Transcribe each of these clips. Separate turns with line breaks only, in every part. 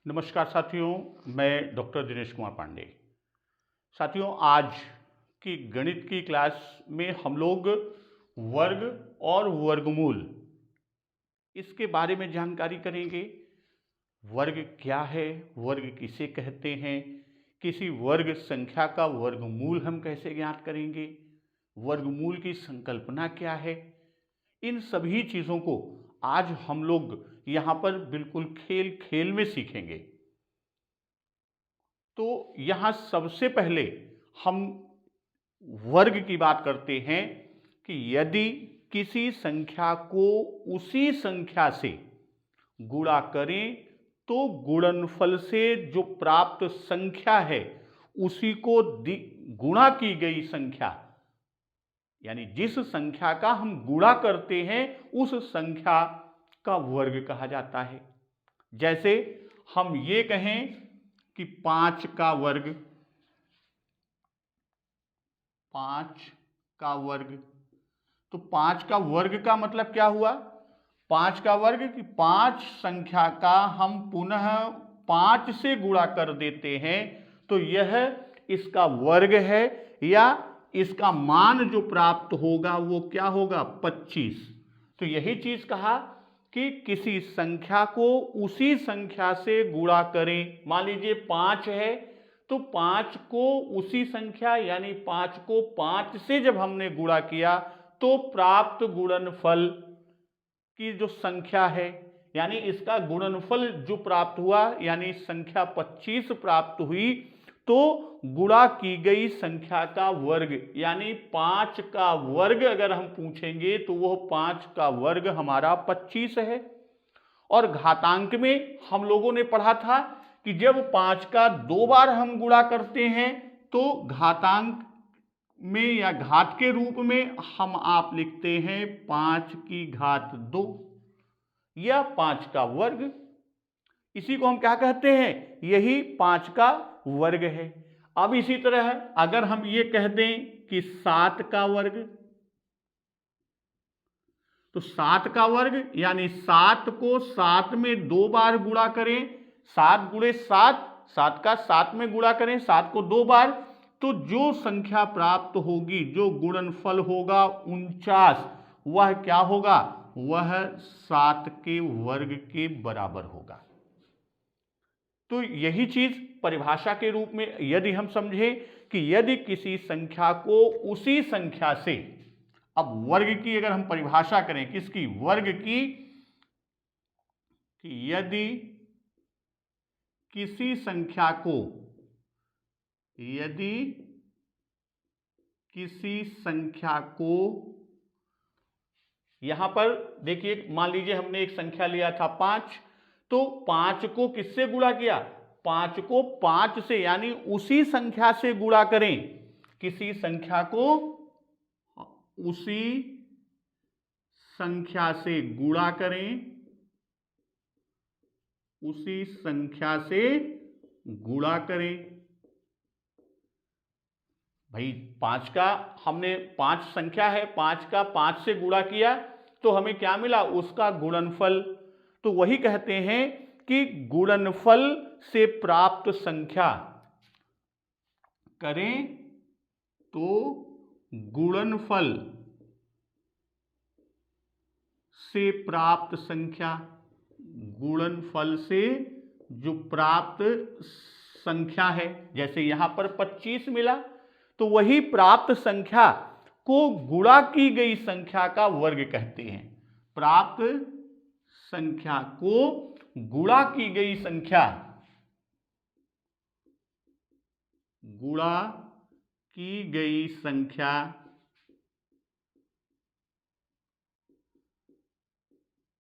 नमस्कार साथियों, मैं डॉक्टर दिनेश कुमार पांडे। साथियों, आज की गणित की क्लास में हम लोग वर्ग और वर्गमूल इसके बारे में जानकारी करेंगे। वर्ग क्या है, वर्ग किसे कहते हैं, किसी वर्ग संख्या का वर्गमूल हम कैसे ज्ञात करेंगे, वर्गमूल की संकल्पना क्या है, इन सभी चीज़ों को आज हम लोग यहाँ पर बिल्कुल खेल खेल में सीखेंगे। तो यहाँ सबसे पहले हम वर्ग की बात करते हैं कि यदि किसी संख्या को उसी संख्या से गुणा करें तो गुणनफल से जो प्राप्त संख्या है उसी को गुणा की गई संख्या, यानी जिस संख्या का हम गुणा करते हैं उस संख्या का वर्ग कहा जाता है। जैसे हम ये कहें कि 5 का वर्ग, 5 का वर्ग, तो 5 का वर्ग का मतलब क्या हुआ? 5 का वर्ग कि 5 संख्या का हम पुनः 5 से गुणा कर देते हैं तो यह इसका वर्ग है, या इसका मान जो प्राप्त होगा वो क्या होगा? 25। तो यही चीज कहा कि किसी संख्या को उसी संख्या से गुणा करें। मान लीजिए 5 है तो 5 को उसी संख्या यानी 5 को 5 से जब हमने गुणा किया तो प्राप्त गुणनफल की जो संख्या है, यानी इसका गुणनफल जो प्राप्त हुआ यानी संख्या 25 प्राप्त हुई, तो गुणा की गई संख्या का वर्ग यानी 5 का वर्ग अगर हम पूछेंगे तो वह 5 का वर्ग हमारा 25 है। और घातांक में हम लोगों ने पढ़ा था कि जब 5 का 2 बार हम गुणा करते हैं तो घातांक में या घात के रूप में हम आप लिखते हैं 5 की घात 2 या 5 का वर्ग। इसी को हम क्या कहते हैं? यही 5 का वर्ग है। अब इसी तरह अगर हम ये कह दें कि 7 का वर्ग, तो 7 का वर्ग यानी 7 को 7 में 2 बार गुणा करें, 7 गुणे 7, 7 का 7 में गुणा करें 7 को 2 बार, तो जो संख्या प्राप्त होगी, जो गुणनफल होगा 49, वह क्या होगा? वह 7 के वर्ग के बराबर होगा। तो यही चीज परिभाषा के रूप में यदि हम समझें कि यदि किसी संख्या को उसी संख्या से, अब वर्ग की अगर हम परिभाषा करें, किसकी? वर्ग की, कि यदि किसी संख्या को, यदि किसी संख्या को, यहां पर देखिए मान लीजिए हमने एक संख्या लिया था 5, तो 5 को किससे गुणा किया? 5 को 5 से यानी उसी संख्या से गुणा करें। किसी संख्या को उसी संख्या से गुणा करें, उसी संख्या से गुणा करें। भाई 5 का हमने 5 संख्या है, 5 का 5 से गुणा किया तो हमें क्या मिला? उसका गुणनफल। तो वही कहते हैं कि गुणनफल से प्राप्त संख्या करें तो गुणनफल से प्राप्त संख्या, गुणनफल से जो प्राप्त संख्या है, जैसे यहां पर 25 मिला तो वही प्राप्त संख्या को गुणा की गई संख्या का वर्ग कहते हैं। प्राप्त संख्या को गुणा की गई संख्या, गुणा की गई संख्या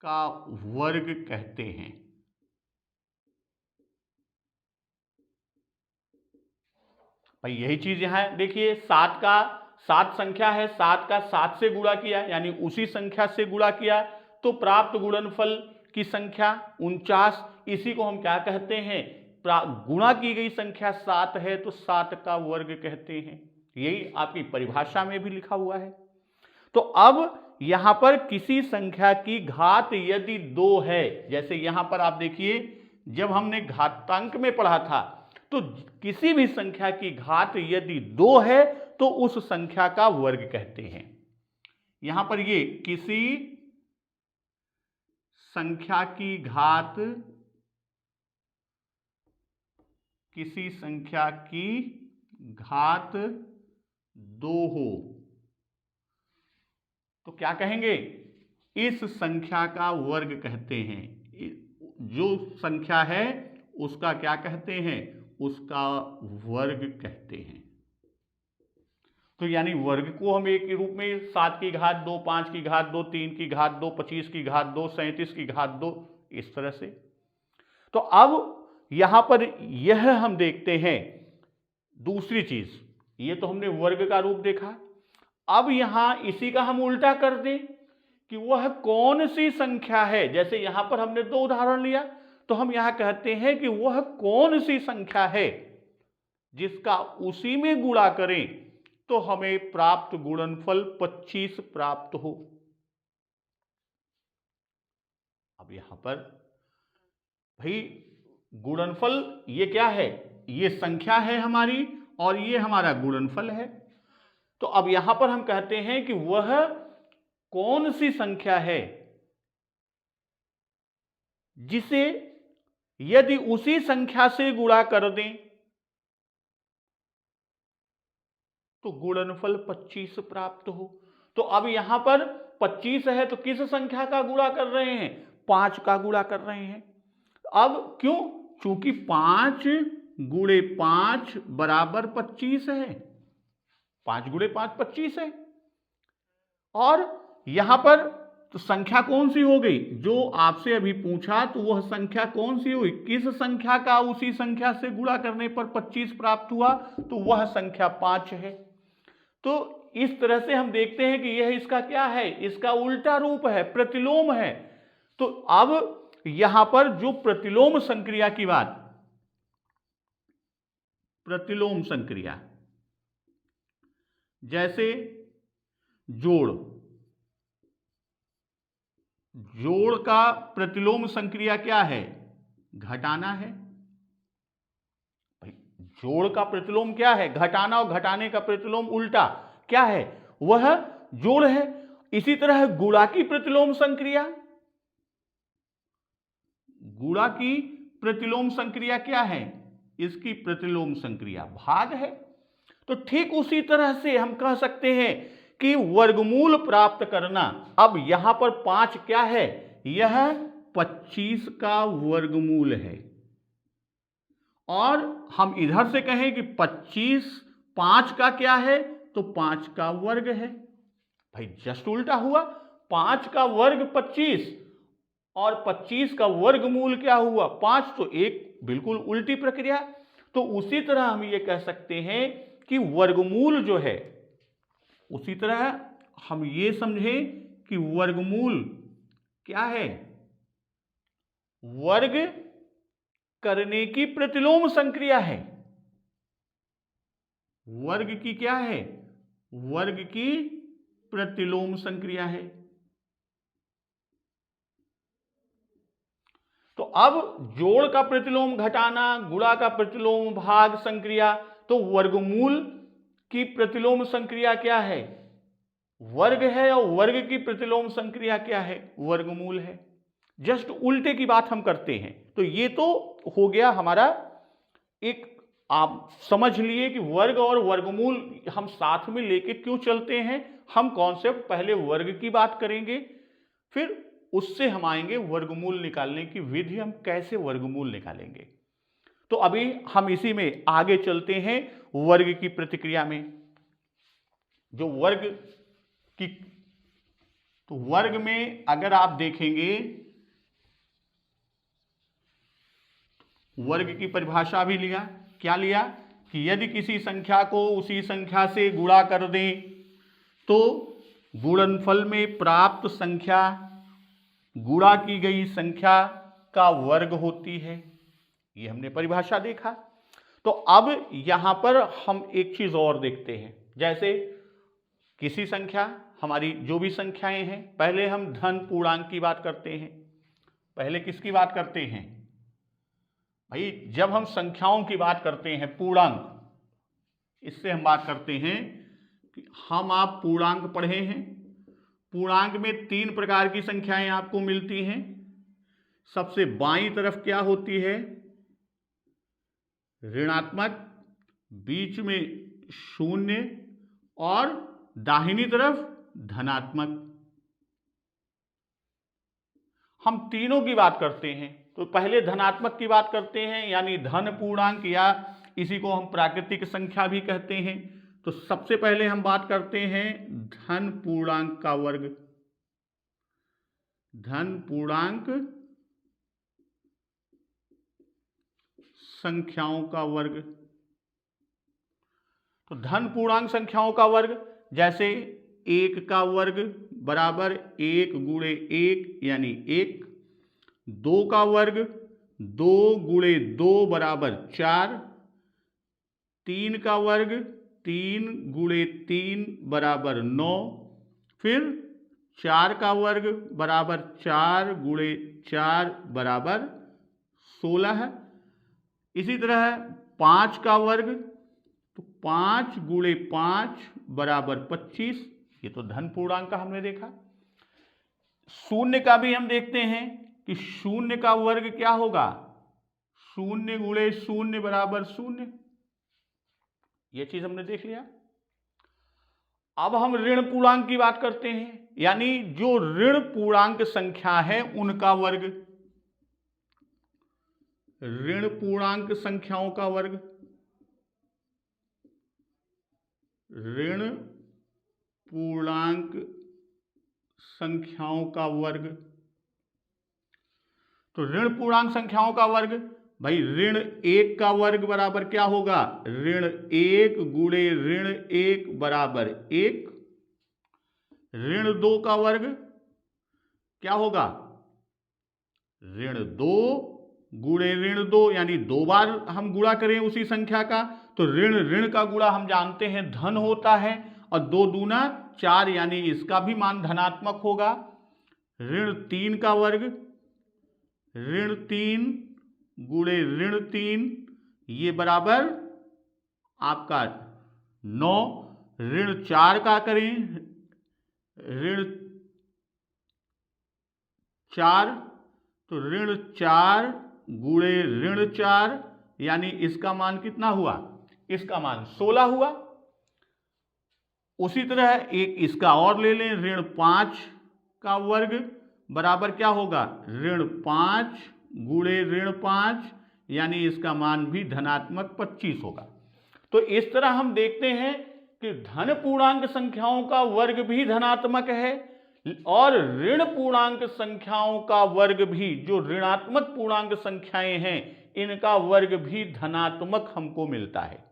का वर्ग कहते हैं। भाई यही चीज यहां देखिए, 7 संख्या है, 7 का 7 से गुणा किया यानी उसी संख्या से गुणा किया तो प्राप्त गुणनफल की संख्या 49। इसी को हम क्या कहते हैं? गुणा की गई संख्या 7 है तो 7 का वर्ग कहते हैं। यही आपकी परिभाषा में भी लिखा हुआ है। तो अब यहां पर किसी संख्या की घात यदि 2 है, जैसे यहां पर आप देखिए जब हमने घातांक में पढ़ा था तो किसी भी संख्या की घात यदि 2 है तो उस संख्या का वर्ग कहते हैं। यहां पर ये किसी संख्या की घात, किसी संख्या की घात 2 हो तो क्या कहेंगे, इस संख्या का वर्ग कहते हैं। जो संख्या है उसका क्या कहते हैं, उसका वर्ग कहते हैं। तो यानी वर्ग को हम एक रूप में 7 की घात 2, 5 की घात 2, 3 की घात 2, 25 की घात 2, 37 की घात 2, इस तरह से। तो अब यहां पर यह हम देखते हैं दूसरी चीज, ये तो हमने वर्ग का रूप देखा। अब यहां इसी का हम उल्टा कर दें कि वह कौन सी संख्या है। जैसे यहां पर हमने 2 उदाहरण लिया तो हम यहां कहते हैं कि वह कौन सी संख्या है जिसका उसी में गुणा करें तो हमें प्राप्त गुणनफल 25 प्राप्त हो। अब यहां पर भाई गुणनफल ये क्या है, ये संख्या है हमारी और ये हमारा गुणनफल है। तो अब यहां पर हम कहते हैं कि वह कौन सी संख्या है जिसे यदि उसी संख्या से गुणा कर दें तो गुणनफल 25 प्राप्त हो। तो अब यहां पर 25 है तो किस संख्या का गुणा कर रहे हैं, 5 का गुणा कर रहे हैं। अब क्यों, चूंकि 5 गुणे 5 बराबर 25 है, 5 गुणे 5 25 है। और यहां पर तो संख्या कौन सी हो गई, जो आपसे अभी पूछा तो वह संख्या कौन सी हुई, किस संख्या का उसी संख्या से गुणा करने पर 25 प्राप्त हुआ, तो वह संख्या 5 है। तो इस तरह से हम देखते हैं कि यह इसका क्या है, इसका उल्टा रूप है, प्रतिलोम है। तो अब यहां पर जो प्रतिलोम संक्रिया की बात, प्रतिलोम संक्रिया जैसे जोड़, जोड़ का प्रतिलोम संक्रिया क्या है, घटाना है। जोड़ का प्रतिलोम क्या है, घटाना, और घटाने का प्रतिलोम उल्टा क्या है, वह जोड़ है। इसी तरह गुणा की प्रतिलोम संक्रिया, गुणा की प्रतिलोम संक्रिया क्या है, इसकी प्रतिलोम संक्रिया भाग है। तो ठीक उसी तरह से हम कह सकते हैं कि वर्गमूल प्राप्त करना। अब यहां पर 5 क्या है, यह 25 का वर्गमूल है। और हम इधर से कहें कि 25 5 का क्या है, तो 5 का वर्ग है। भाई जस्ट उल्टा हुआ, 5 का वर्ग 25 और 25 का वर्गमूल क्या हुआ 5, तो एक बिल्कुल उल्टी प्रक्रिया। तो उसी तरह हम ये कह सकते हैं कि वर्गमूल जो है, उसी तरह हम ये समझें कि वर्गमूल क्या है, वर्ग करने की प्रतिलोम संक्रिया है। वर्ग की क्या है, वर्ग की प्रतिलोम संक्रिया है। तो अब जोड़ का प्रतिलोम घटाना, गुणा का प्रतिलोम भाग संक्रिया, तो वर्गमूल की प्रतिलोम संक्रिया क्या है, वर्ग है, और वर्ग की प्रतिलोम संक्रिया क्या है, वर्गमूल है। जस्ट उल्टे की बात हम करते हैं। तो ये तो हो गया हमारा एक, आप समझ लिए कि वर्ग और वर्गमूल हम साथ में लेके क्यों चलते हैं। हम कॉन्सेप्ट पहले वर्ग की बात करेंगे, फिर उससे हम आएंगे वर्गमूल निकालने की विधि, हम कैसे वर्गमूल निकालेंगे। तो अभी हम इसी में आगे चलते हैं वर्ग की प्रतिक्रिया में। जो वर्ग की, तो वर्ग में अगर आप देखेंगे, वर्ग की परिभाषा भी लिया, क्या लिया कि यदि किसी संख्या को उसी संख्या से गुणा कर दें तो गुणनफल में प्राप्त संख्या गुणा की गई संख्या का वर्ग होती है। ये हमने परिभाषा देखा। तो अब यहां पर हम एक चीज और देखते हैं। जैसे किसी संख्या, हमारी जो भी संख्याएं हैं, पहले हम धन पूर्णांक की बात करते हैं। पहले किसकी बात करते हैं, भाई जब हम संख्याओं की बात करते हैं, पूर्णांक, इससे हम बात करते हैं कि हम आप पूर्णांक पढ़े हैं। पूर्णांक में 3 प्रकार की संख्याएं आपको मिलती हैं। सबसे बाईं तरफ क्या होती है? ऋणात्मक, बीच में 0 और दाहिनी तरफ धनात्मक। हम तीनों की बात करते हैं, तो पहले धनात्मक की बात करते हैं, यानी धन पूर्णांक, या इसी को हम प्राकृतिक संख्या भी कहते हैं। तो सबसे पहले हम बात करते हैं धन पूर्णांक का वर्ग। धन पूर्णांक संख्याओं का वर्ग। तो धन पूर्णांक संख्याओं का वर्ग, जैसे 1 का वर्ग बराबर 1 गुणे 1 यानी 1, 2 का वर्ग 2 गुणे 2 बराबर 4, 3 का वर्ग 3 गुणे 3 बराबर 9, फिर 4 का वर्ग बराबर 4 गुणे 4 बराबर 16। इसी तरह 5 का वर्ग, तो 5 गुणे 5 बराबर 25। ये तो धन पूर्णांक का हमने देखा। शून्य का भी हम देखते हैं कि शून्य का वर्ग क्या होगा? 0 गुणे 0 बराबर 0। ये चीज हमने देख लिया। अब हम ऋण पूर्णांक की बात करते हैं, यानी जो ऋण पूर्णांक संख्या है उनका वर्ग। ऋण पूर्णांक संख्याओं का वर्ग। ऋण पूर्णांक संख्याओं का वर्ग। तो ऋण पूर्णांक संख्याओं का वर्ग, भाई ऋण 1 का वर्ग बराबर क्या होगा? ऋण 1 गुणे ऋण 1 बराबर 1। ऋण 2 का वर्ग क्या होगा? ऋण 2 गुणे ऋण 2, यानी 2 बार हम गुणा करें उसी संख्या का, तो ऋण ऋण का गुणा हम जानते हैं धन होता है, और 2 दूना 4, यानी इसका भी मान धनात्मक होगा। ऋण 3 का वर्ग, ऋण 3 गुणे ऋण 3, ये बराबर आपका 9। ऋण 4 का करें, ऋण 4, तो ऋण 4 गुणे ऋण 4, यानी इसका मान कितना हुआ? इसका मान 16 हुआ। उसी तरह एक इसका और ले लें, ऋण 5 का वर्ग बराबर क्या होगा? ऋण 5 गुणे ऋण 5, यानी इसका मान भी धनात्मक 25 होगा। तो इस तरह हम देखते हैं कि धन पूर्णांक संख्याओं का वर्ग भी धनात्मक है, और ऋण पूर्णांक संख्याओं का वर्ग भी, जो ऋणात्मक पूर्णांक संख्याएं हैं, इनका वर्ग भी धनात्मक हमको मिलता है।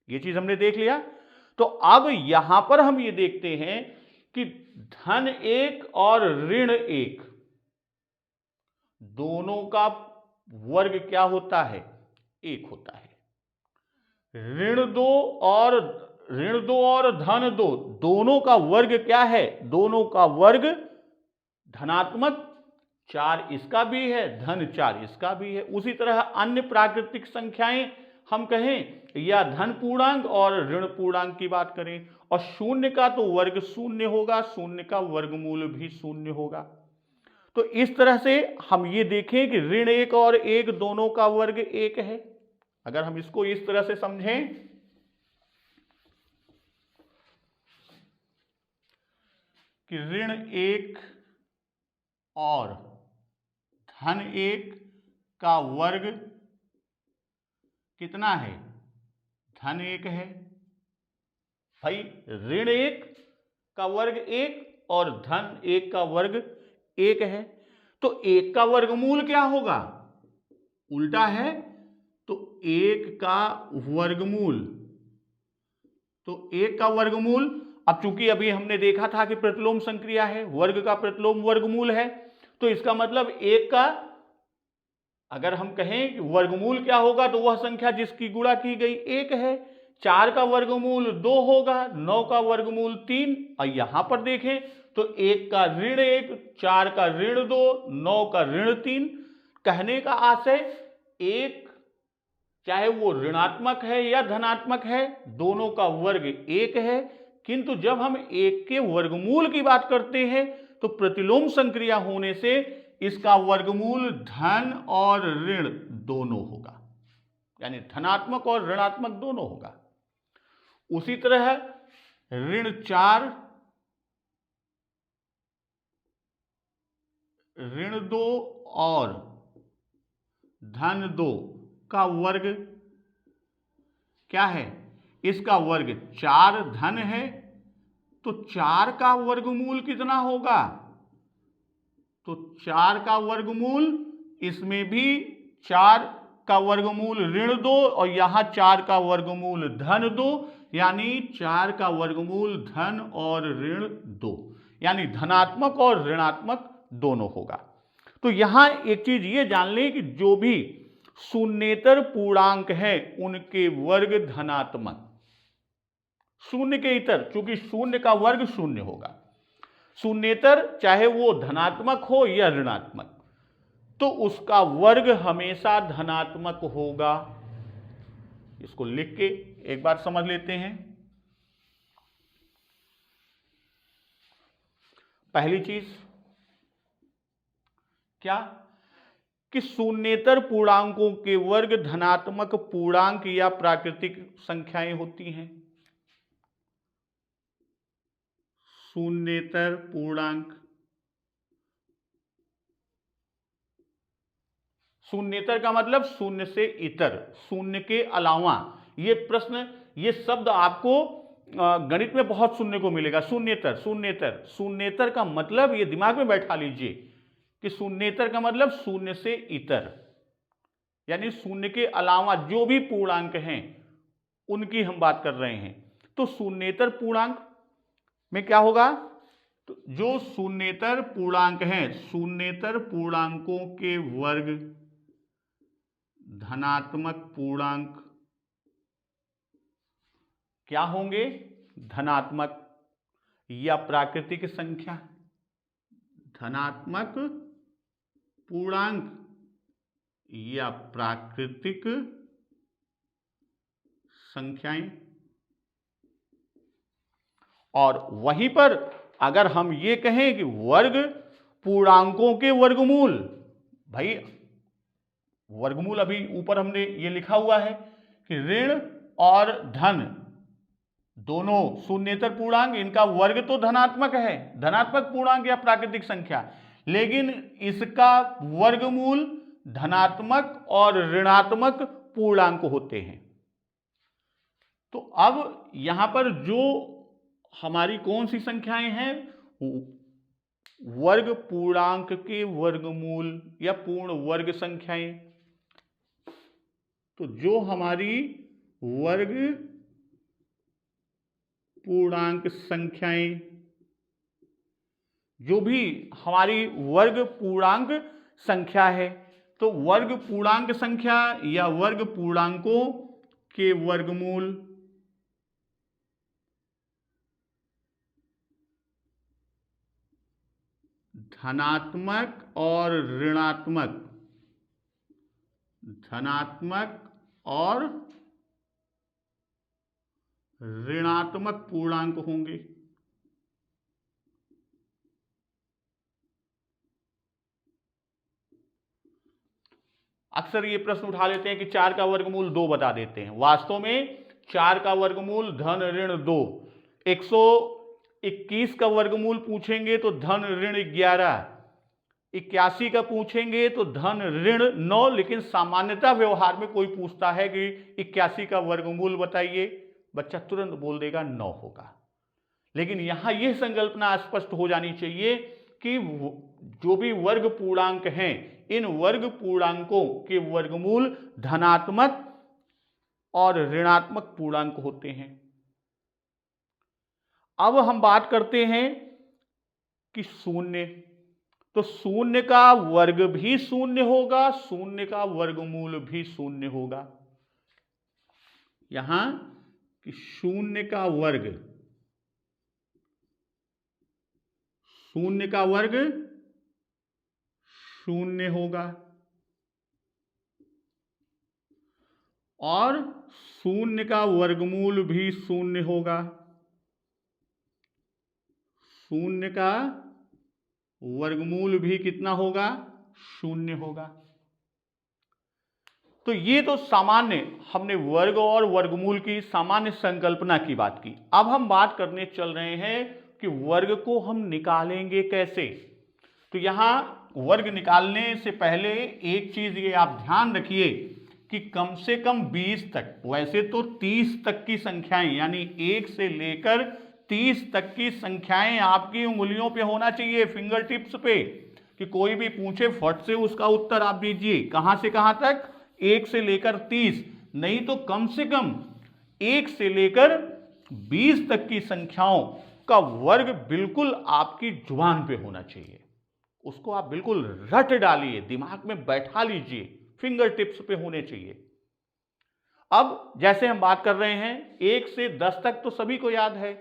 ये चीज हमने देख लिया। तो अब यहां पर हम ये देखते हैं कि धन 1 और ऋण 1 दोनों का वर्ग क्या होता है? 1 होता है। ऋण 2 और धन 2 दोनों का वर्ग क्या है? दोनों का वर्ग धनात्मक 4 इसका भी है, धन 4 इसका भी है। उसी तरह अन्य प्राकृतिक संख्याएं हम कहें, या धन पूर्णांक और ऋण पूर्णांक की बात करें, और 0 का तो वर्ग 0 होगा, 0 का वर्गमूल भी 0 होगा। तो इस तरह से हम ये देखें कि ऋण 1 और 1 दोनों का वर्ग 1 है। अगर हम इसको इस तरह से समझें कि ऋण 1 और धन 1 का वर्ग कितना है? धन 1 है। भाई ऋण 1 का वर्ग 1 और धन 1 का वर्ग 1 है, तो 1 का वर्गमूल क्या होगा? उल्टा है, तो 1 का वर्गमूल, तो 1 का वर्गमूल, अब चूंकि अभी हमने देखा था कि प्रतिलोम संक्रिया है, वर्ग का प्रतिलोम वर्गमूल है, तो इसका मतलब 1 का, अगर हम कहें कि वर्गमूल क्या होगा, तो वह संख्या जिसकी गुणा की गई 1 है। 4 का वर्गमूल 2 होगा, 9 का वर्गमूल 3, और यहां पर देखें तो 1 का ऋण 1, 4 का ऋण 2, 9 का ऋण 3। कहने का आशय 1 चाहे वो ऋणात्मक है या धनात्मक है, दोनों का वर्ग एक है। किंतु जब हम एक के वर्गमूल की बात करते हैं तो प्रतिलोम संक्रिया होने से इसका वर्गमूल धन और ऋण दोनों होगा, यानी धनात्मक और ऋणात्मक दोनों होगा। उसी तरह ऋण 4, ऋण 2 और धन 2 का वर्ग क्या है? इसका वर्ग 4 धन है, तो 4 का वर्गमूल कितना होगा? तो 4 का वर्गमूल, इसमें भी 4 का वर्गमूल ऋण 2 और यहां 4 का वर्गमूल धन 2, यानी 4 का वर्गमूल धन और ऋण 2, यानी धनात्मक और ऋणात्मक दोनों होगा। तो यहां एक चीज ये जान लें कि जो भी शून्येतर पूर्णांक है उनके वर्ग धनात्मक, शून्य के इतर, चूंकि शून्य का वर्ग शून्य होगा, शून्येतर चाहे वो धनात्मक हो या ऋणात्मक, तो उसका वर्ग हमेशा धनात्मक होगा। इसको लिख के एक बार समझ लेते हैं। पहली चीज क्या कि शून्येतर पूर्णांकों के वर्ग धनात्मक पूर्णांक या प्राकृतिक संख्याएं होती हैं। शून्येतर पूर्णांक, शून्येतर का मतलब शून्य से इतर, शून्य के अलावा। ये प्रश्न, ये शब्द आपको गणित में बहुत सुनने को मिलेगा, शून्येतर शून्येतर। शून्येतर का मतलब, ये दिमाग में बैठा लीजिए कि शून्येतर का मतलब शून्य से इतर, यानी शून्य के अलावा जो भी पूर्णांक हैं उनकी हम बात कर रहे हैं। तो शून्येतर पूर्णांक में क्या होगा? तो जो शून्येतर पूर्णांक हैं, शून्येतर पूर्णांकों के वर्ग धनात्मक पूर्णांक क्या होंगे? धनात्मक या प्राकृतिक संख्या, धनात्मक पूर्णांक या प्राकृतिक संख्याएं। और वहीं पर अगर हम ये कहें कि वर्ग पूर्णांकों के वर्गमूल, भाई वर्गमूल अभी ऊपर हमने ये लिखा हुआ है कि ऋण और धन दोनों शून्येतर पूर्णांक, इनका वर्ग तो धनात्मक है, धनात्मक पूर्णांक या प्राकृतिक संख्या, लेकिन इसका वर्गमूल धनात्मक और ऋणात्मक पूर्णांक होते हैं। तो अब यहां पर जो हमारी कौन सी संख्याएं हैं? वर्ग पूर्णांक के वर्गमूल या पूर्ण वर्ग संख्याएं। तो जो हमारी वर्ग पूर्णांक संख्याएं, जो भी हमारी वर्ग पूर्णांक संख्या है, तो वर्ग पूर्णांक संख्या या वर्ग पूर्णांकों के वर्गमूल धनात्मक और ऋणात्मक, धनात्मक और ऋणात्मक पूर्णांक होंगे। अक्सर ये प्रश्न उठा लेते हैं कि 4 का वर्गमूल 2 बता देते हैं। वास्तव में 4 का वर्गमूल धन ऋण 2, 121 का वर्गमूल पूछेंगे तो धन ऋण 11, 81 का पूछेंगे तो धन ऋण 9, लेकिन सामान्यतः व्यवहार में कोई पूछता है कि 81 का वर्गमूल बताइए, बच्चा तुरंत बोल देगा 9 होगा। लेकिन यहां यह संकल्पना स्पष्ट हो जानी चाहिए कि जो भी वर्ग पूर्णांक हैं, इन वर्ग पूर्णांकों के वर्गमूल धनात्मक और ऋणात्मक पूर्णांक होते हैं। अब हम बात करते हैं कि शून्य, तो शून्य का वर्ग भी शून्य होगा, शून्य का वर्गमूल भी शून्य होगा। यहां कि शून्य का वर्ग, शून्य का वर्ग शून्य होगा और शून्य का वर्गमूल भी शून्य होगा। शून्य का वर्गमूल भी कितना होगा? शून्य होगा। तो ये तो सामान्य हमने वर्ग और वर्गमूल की सामान्य संकल्पना की बात की। अब हम बात करने चल रहे हैं कि वर्ग को हम निकालेंगे कैसे। तो यहां वर्ग निकालने से पहले एक चीज ये आप ध्यान रखिए कि कम से कम 20 तक, वैसे तो 30 तक की संख्याएं यानी 1 से लेकर 30 तक की संख्याएं आपकी उंगलियों पे होना चाहिए, फिंगर टिप्स पे, कि कोई भी पूछे फट से उसका उत्तर आप दीजिए। कहां से कहां तक? 1 से लेकर 30, नहीं तो कम से कम 1 से लेकर 20 तक की संख्याओं का वर्ग बिल्कुल आपकी जुबान पे होना चाहिए। उसको आप बिल्कुल रट डालिए, दिमाग में बैठा लीजिए, फिंगर टिप्स पे होने चाहिए। अब जैसे हम बात कर रहे हैं 1 से 10 तक तो सभी को याद है।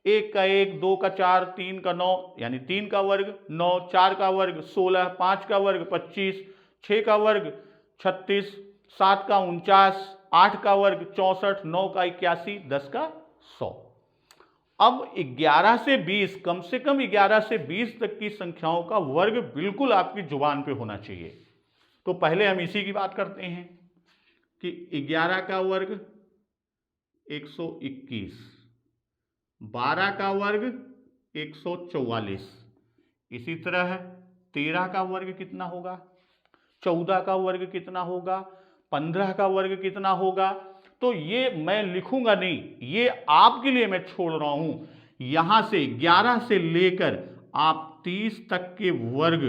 1 का 1, 2 का 4, 3 का 9 यानी 3 का वर्ग 9, 4 का वर्ग 16, 5 का वर्ग 25, 6 का वर्ग 36, 7 का 49, 8 का वर्ग 64, 9 का 81, 10 का 100। अब 11 से 20, कम से कम 11 से 20 तक की संख्याओं का वर्ग बिल्कुल आपकी जुबान पे होना चाहिए। तो पहले हम इसी की बात करते हैं कि 11 का वर्ग 121, 12 का वर्ग 144, इसी तरह 13 का वर्ग कितना होगा, 14 का वर्ग कितना होगा, 15 का वर्ग कितना होगा। तो ये मैं लिखूंगा नहीं, ये आपके लिए मैं छोड़ रहा हूं। यहां से 11 से लेकर आप 30 तक के वर्ग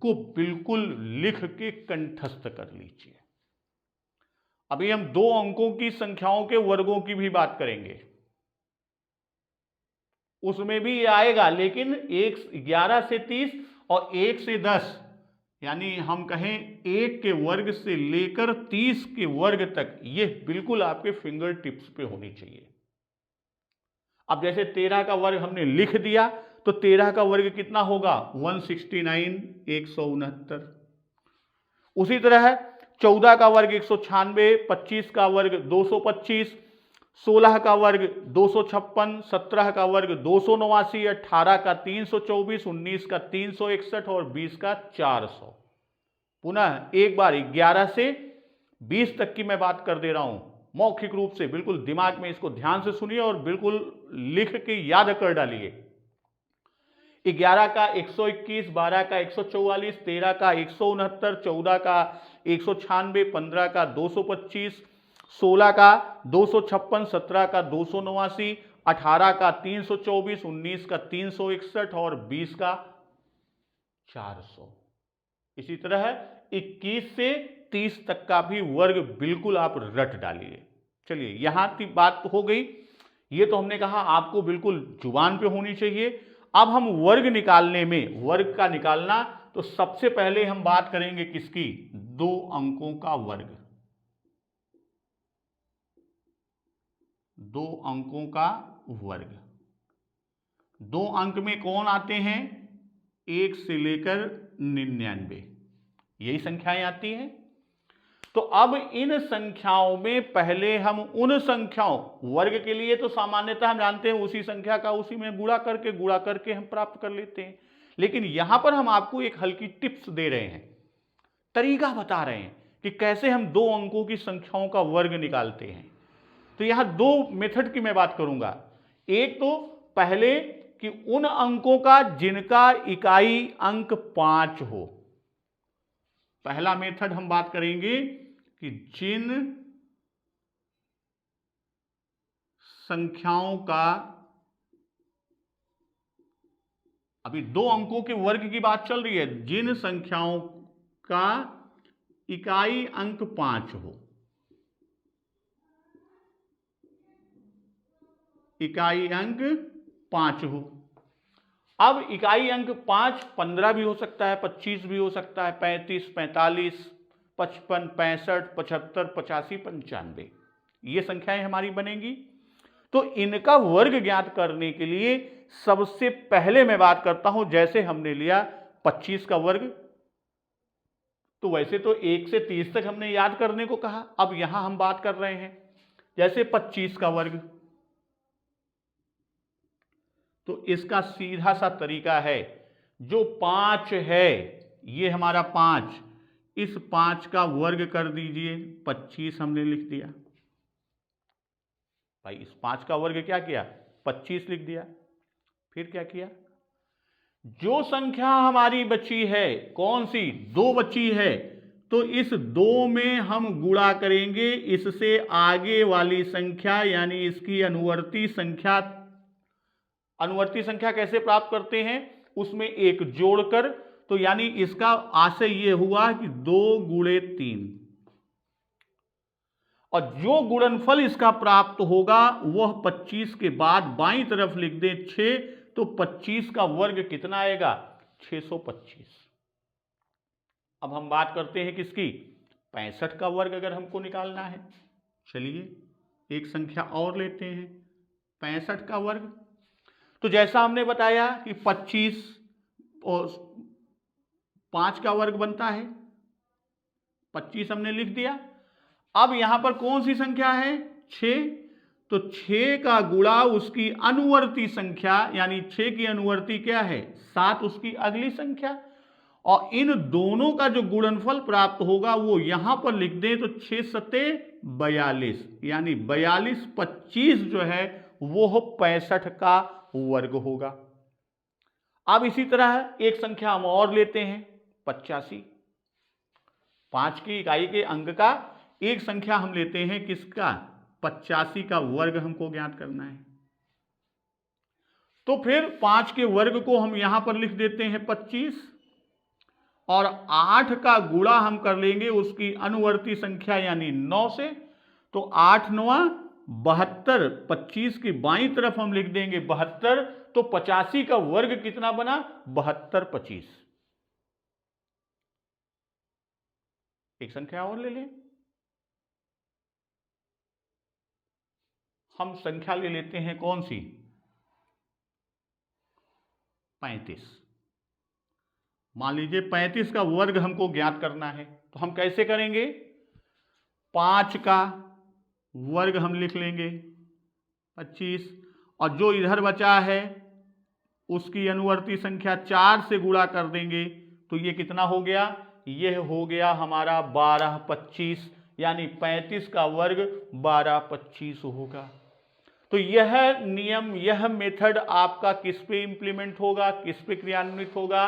को बिल्कुल लिख के कंठस्थ कर लीजिए। अभी हम 2 अंकों की संख्याओं के वर्गों की भी बात करेंगे, उसमें भी ये आएगा, लेकिन 11 से 30 और 1 से 10 यानी हम कहें 1 के वर्ग से लेकर 30 के वर्ग तक, ये बिल्कुल आपके फिंगर टिप्स पे होनी चाहिए। अब जैसे 13 का वर्ग हमने लिख दिया, तो 13 का वर्ग कितना होगा? 169, 169। उसी तरह 14 का वर्ग 196, 25 का वर्ग 225, 16 का वर्ग 256, 17 का वर्ग 289, 18 का 324, 19 का 361 और 20 का 400। पुनः एक बार 11 से 20 तक की मैं बात कर दे रहा हूं, मौखिक रूप से बिल्कुल दिमाग में इसको ध्यान से सुनिए और बिल्कुल लिख के याद कर डालिए। 11 का 121, 12 का 144, 13 का 169, 14 का 196, 15 का 225, 16 का 256, 17 का 289, 18 का 324, 19 का 361 और 20 का 400। इसी तरह 21 से 30 तक का भी वर्ग बिल्कुल आप रट डालिए। चलिए, यहां की बात हो गई, ये तो हमने कहा आपको बिल्कुल जुबान पे होनी चाहिए। अब हम वर्ग निकालने में, वर्ग का निकालना, तो सबसे पहले हम बात करेंगे किसकी? 2 अंकों का वर्ग। 2 अंकों का वर्ग। 2 अंक में कौन आते हैं? 1 से लेकर 99, यही संख्याएं आती हैं। तो अब इन संख्याओं में पहले हम उन संख्याओं, वर्ग के लिए तो सामान्यतः हम जानते हैं उसी संख्या का उसी में गुणा करके हम प्राप्त कर लेते हैं, लेकिन यहां पर हम आपको एक हल्की टिप्स दे रहे हैं, तरीका बता रहे हैं कि कैसे हम 2 अंकों की संख्याओं का वर्ग निकालते हैं। तो यहां 2 मेथड की मैं बात करूंगा। एक तो पहले कि उन अंकों का जिनका इकाई अंक 5 हो। पहला मेथड हम बात करेंगे कि जिन संख्याओं का, अभी 2 अंकों के वर्ग की बात चल रही है, जिन संख्याओं का इकाई अंक 5 हो। इकाई अंक 5 हो। अब इकाई अंक 5 15 भी हो सकता है, 25 भी हो सकता है, 35, 45, 55, 65, 75, 85, 95, ये संख्याएं हमारी बनेंगी। तो इनका वर्ग ज्ञात करने के लिए सबसे पहले मैं बात करता हूं, जैसे हमने लिया 25 का वर्ग, तो वैसे तो 1 से 30 तक हमने याद करने को कहा, अब यहां हम बात कर रहे हैं जैसे 25 का वर्ग। तो इसका सीधा सा तरीका है, जो 5 है ये हमारा 5, इस 5 का वर्ग कर दीजिए, 25 हमने लिख दिया। भाई इस 5 का वर्ग क्या किया, 25 लिख दिया। फिर क्या किया, जो संख्या हमारी बची है, कौन सी, 2 बची है, तो इस 2 में हम गुणा करेंगे इससे आगे वाली संख्या, यानी इसकी अनुवर्ती संख्या। अनुवर्ती संख्या कैसे प्राप्त करते हैं, उसमें 1 जोड़कर। तो यानी इसका आशय यह हुआ कि 2 गुणे 3, और जो गुणनफल इसका प्राप्त होगा वह 25 के बाद बाईं तरफ लिख दें 6, तो 25 का वर्ग कितना आएगा, 625। अब हम बात करते हैं किसकी, 65 का वर्ग अगर हमको निकालना है। चलिए एक संख्या और लेते हैं, 65 का वर्ग। तो जैसा हमने बताया कि 25 और 5 का वर्ग बनता है, 25 हमने लिख दिया। अब यहां पर कौन सी संख्या है, 6, तो 6 का गुणा उसकी अनुवर्ती संख्या, यानी 6 की अनुवर्ती क्या है, 7, उसकी अगली संख्या, और इन दोनों का जो गुणनफल प्राप्त होगा वो यहां पर लिख दें, तो 6 सत्ते 42, यानी 42, 25 जो है वो 65 का वर्ग होगा। अब इसी तरह एक संख्या हम और लेते हैं, 85। 5 की इकाई के अंक का एक संख्या हम लेते हैं, किसका, 85 का वर्ग हमको ज्ञात करना है। तो फिर 5 के वर्ग को हम यहां पर लिख देते हैं 25, और 8 का गुणा हम कर लेंगे उसकी अनुवर्ती संख्या यानी 9 से, तो 8 9 72, 25 की बाईं तरफ हम लिख देंगे 72, तो 85 का वर्ग कितना बना, 72 25। एक संख्या और ले लें, हम संख्या ले लेते हैं कौन सी, 35। मान लीजिए 35 का वर्ग हमको ज्ञात करना है, तो हम कैसे करेंगे, 5 का वर्ग हम लिख लेंगे 25, और जो इधर बचा है उसकी अनुवर्ती संख्या 4 से गुणा कर देंगे, तो ये कितना हो गया, यह हो गया हमारा 12 25, यानी 35 का वर्ग 12 25 होगा। तो यह नियम, यह मेथड आपका किस पे इंप्लीमेंट होगा, किस पे क्रियान्वित होगा,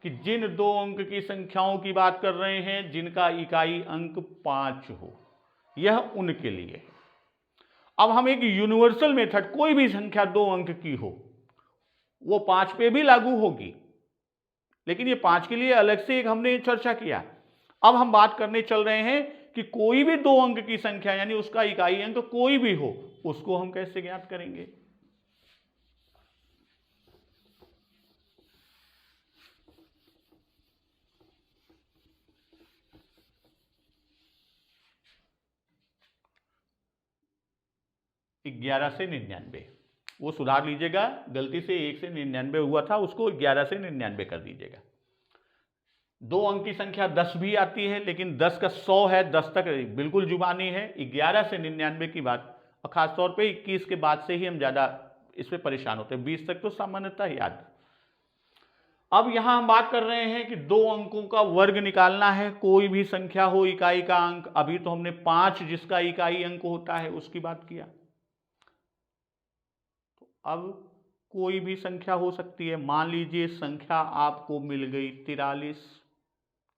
कि जिन 2 अंक की संख्याओं की बात कर रहे हैं जिनका इकाई अंक 5 हो, यह उनके लिए है। अब हम एक यूनिवर्सल मेथड, कोई भी संख्या 2 अंक की हो वो 5 पे भी लागू होगी, लेकिन ये 5 के लिए अलग से एक हमने चर्चा किया। अब हम बात करने चल रहे हैं कि कोई भी 2 अंक की संख्या, यानी उसका इकाई अंक कोई भी हो, उसको हम कैसे ज्ञात करेंगे। ग्यारह से 99, वो सुधार लीजिएगा, गलती से 1 से 99 हुआ था, उसको 11 से 99 कर दीजिएगा। 2 अंक की संख्या 10 भी आती है, लेकिन 10 का 100 है, 10 तक बिल्कुल जुबानी है। 11 से 99 की बात, और खासतौर पे 21 के बाद से ही हम ज़्यादा इस पर परेशान होते हैं, 20 तक तो सामान्यतः याद। अब यहां हम बात कर रहे हैं कि 2 अंकों का वर्ग निकालना है, कोई भी संख्या हो इकाई का अंक। अभी तो हमने 5 जिसका इकाई अंक होता है उसकी बात किया, तो अब कोई भी संख्या हो सकती है। मान लीजिए संख्या आपको मिल गई 43,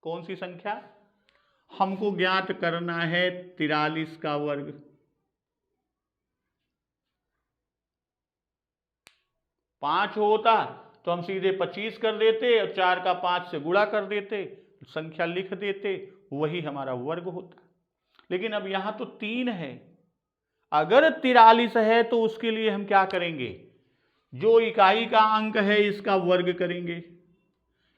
कौन सी संख्या, हमको ज्ञात करना है 43 का वर्ग। 5 होता तो हम सीधे 25 कर देते और 4 का 5 से गुणा कर देते, संख्या लिख देते, वही हमारा वर्ग होता। लेकिन अब यहां तो 3 है, अगर 43 है तो उसके लिए हम क्या करेंगे, जो इकाई का अंक है इसका वर्ग करेंगे।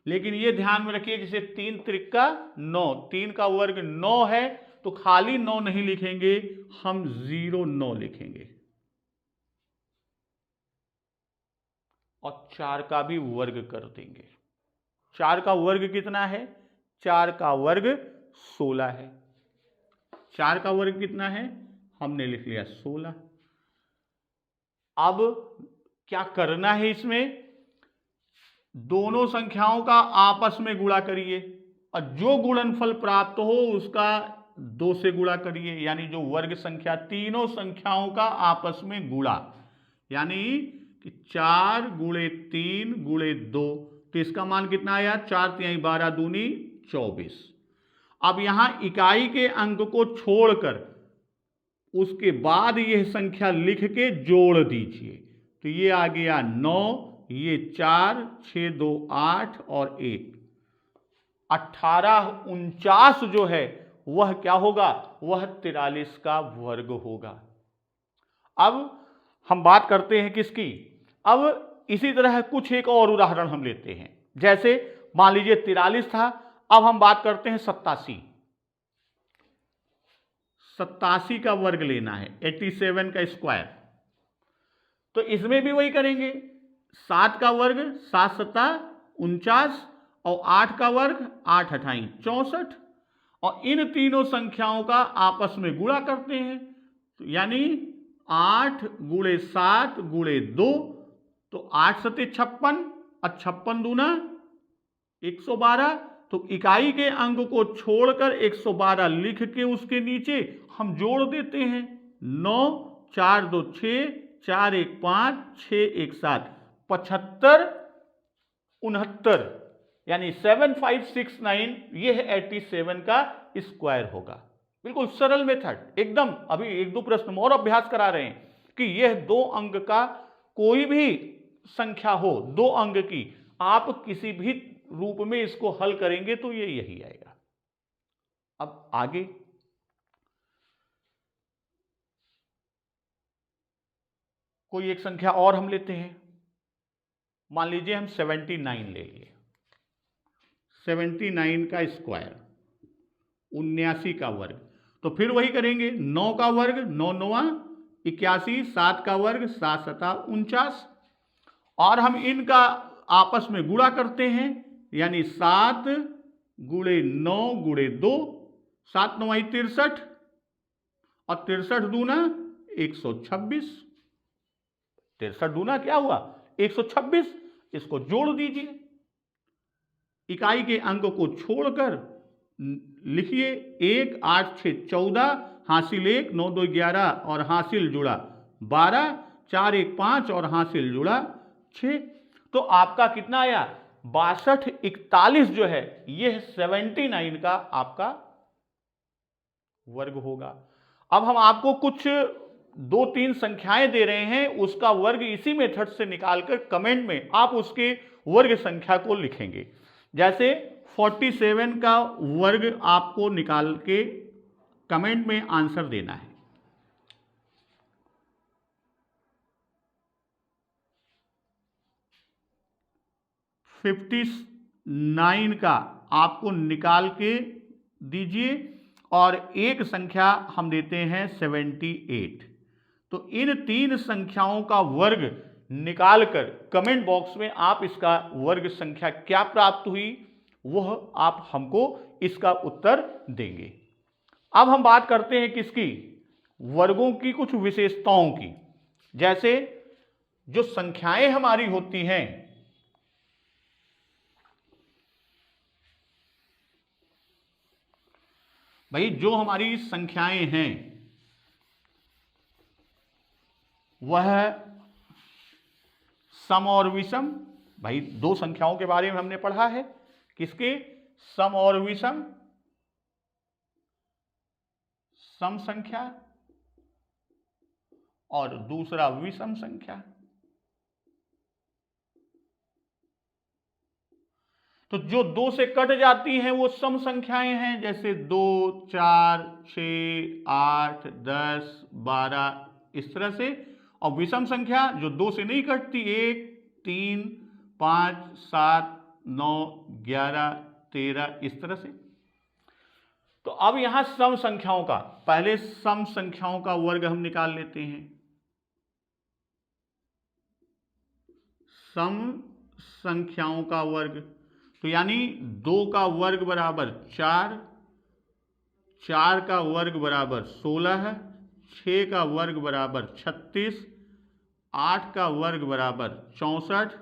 लेकिन ये ध्यान में रखिए, जैसे 3 त्रिका 9, 3 का वर्ग 9 है, तो खाली 9 नहीं लिखेंगे, हम 09 लिखेंगे, और 4 का भी वर्ग कर देंगे। 4 का वर्ग कितना है, 4 का वर्ग 16 है। 4 का वर्ग कितना है, हमने लिख लिया 16। अब क्या करना है, इसमें दोनों संख्याओं का आपस में गुणा करिए और जो गुणनफल प्राप्त हो उसका 2 से गुणा करिए, यानी जो वर्ग संख्या तीनों संख्याओं का आपस में गुणा, यानी कि 4 गुणे 3 गुणे 2, तो इसका मान कितना आया, 4 तिहाई 12 दूनी 24। अब यहां इकाई के अंक को छोड़कर उसके बाद यह संख्या लिख के जोड़ दीजिए, तो ये आ गया 9, ये 4, 6 2 8 और 1 18, 49 जो है वह क्या होगा, वह 43 का वर्ग होगा। अब हम बात करते हैं किसकी, अब इसी तरह कुछ एक और उदाहरण हम लेते हैं। जैसे मान लीजिए 43 था, अब हम बात करते हैं 87। 87 का वर्ग लेना है, 87 का स्क्वायर। तो इसमें भी वही करेंगे, 7 का वर्ग 7 सत्ता 49 और 8 का वर्ग 8 अठाई 64, और इन तीनों संख्याओं का आपस में गुणा करते हैं, तो यानी 8 गुणे 7 गुणे 2, तो 8 सत्ते 56 और 56 दूना 112, तो इकाई के अंक को छोड़कर 112 लिख के उसके नीचे हम जोड़ देते हैं, 9 4 2 6 4 1 5 6 1 7 75 69, यानी 7569, यह 87 का स्क्वायर होगा। बिल्कुल सरल मेथड एकदम। अभी 1-2 प्रश्न और अभ्यास करा रहे हैं कि यह 2 अंक का कोई भी संख्या हो, 2 अंक की, आप किसी भी रूप में इसको हल करेंगे तो ये यही आएगा। अब आगे कोई एक संख्या और हम लेते हैं, मान लीजिए हम 79 ले लिए। 79 का स्क्वायर 79 का वर्ग, तो फिर वही करेंगे, 9 का वर्ग 9 9 81, 7 का वर्ग 7 7 49, और हम इनका आपस में गुणा करते हैं, यानी 7 गुणे 9 गुणे 2, 7 9 63 और 63 दूना 126, 63 दूना क्या हुआ 126, इसको जोड़ दीजिए, इकाई के अंक को छोड़कर लिखिए, 1 8 6 14, हासिल 1 9 2 11 और हासिल जुड़ा 12, 4 1 5 और हासिल जुड़ा 6, तो आपका कितना आया 62 41 जो है यह 79 का आपका वर्ग होगा। अब हम आपको कुछ 2-3 संख्याएं दे रहे हैं, उसका वर्ग इसी मेथड से निकालकर कमेंट में आप उसके वर्ग संख्या को लिखेंगे। जैसे 47 का वर्ग आपको निकाल के कमेंट में आंसर देना है। 59 का आपको निकाल के दीजिए, और एक संख्या हम देते हैं 78। तो इन 3 संख्याओं का वर्ग निकालकर कमेंट बॉक्स में आप इसका वर्ग संख्या क्या प्राप्त हुई वह आप हमको इसका उत्तर देंगे। अब हम बात करते हैं किसकी, वर्गों की कुछ विशेषताओं की। जैसे जो संख्याएं हमारी होती हैं, भाई जो हमारी संख्याएं हैं वह सम और विषम, भाई 2 संख्याओं के बारे में हमने पढ़ा है, किसके, सम और विषम, सम संख्या और दूसरा विषम संख्या। तो जो 2 से कट जाती हैं वो सम संख्याएं हैं, जैसे 2 4 6 8 10 12 इस तरह से, और विषम संख्या जो 2 से नहीं कटती, 1 3 5 7 9 11 13 इस तरह से। तो अब यहां सम संख्याओं का, पहले सम संख्याओं का वर्ग हम निकाल लेते हैं। सम संख्याओं का वर्ग, तो यानी 2 का वर्ग बराबर 4, 4 का वर्ग बराबर 16, 6 का वर्ग बराबर 36, 8 का वर्ग बराबर 64,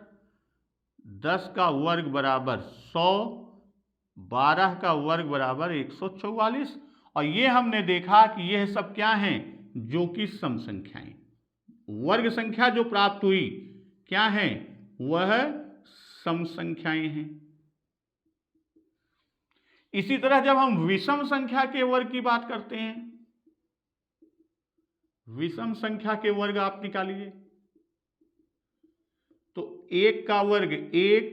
10 का वर्ग बराबर 100, 12 का वर्ग बराबर 144। और ये हमने देखा कि यह सब क्या हैं, जो कि सम संख्याएं। वर्ग संख्या जो प्राप्त हुई क्या है, वह सम संख्याएं हैं। इसी तरह जब हम विषम संख्या के वर्ग की बात करते हैं, विषम संख्या के वर्ग आप निकालिए, तो 1 का वर्ग 1,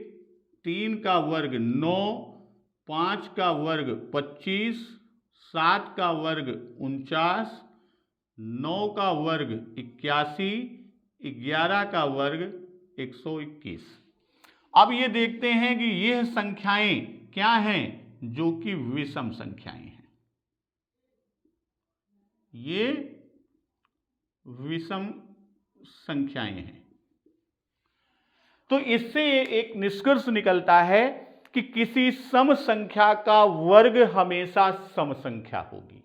3 का वर्ग 9, 5 का वर्ग 25, 7 का वर्ग 49, 9 का वर्ग 81, 11 का वर्ग 121। अब ये देखते हैं कि यह संख्याएं क्या हैं, जो कि विषम संख्याएं हैं। ये विषम संख्याएं हैं। तो इससे एक निष्कर्ष निकलता है कि किसी सम संख्या का वर्ग हमेशा सम संख्या होगी।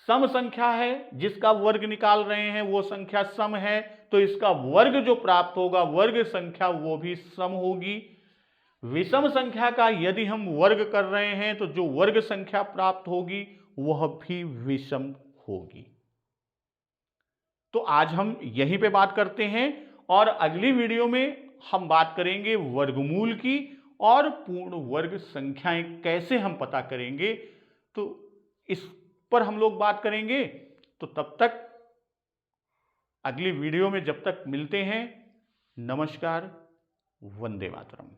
सम संख्या है, जिसका वर्ग निकाल रहे हैं वो संख्या सम है, तो इसका वर्ग जो प्राप्त होगा, वर्ग संख्या, वो भी सम होगी। विषम संख्या का यदि हम वर्ग कर रहे हैं तो जो वर्ग संख्या प्राप्त होगी वह भी विषम होगी। तो आज हम यहीं पे बात करते हैं और अगली वीडियो में हम बात करेंगे वर्गमूल की और पूर्ण वर्ग संख्याएं कैसे हम पता करेंगे, तो इस पर हम लोग बात करेंगे। तो तब तक अगली वीडियो में जब तक मिलते हैं, नमस्कार, वंदे मातरम।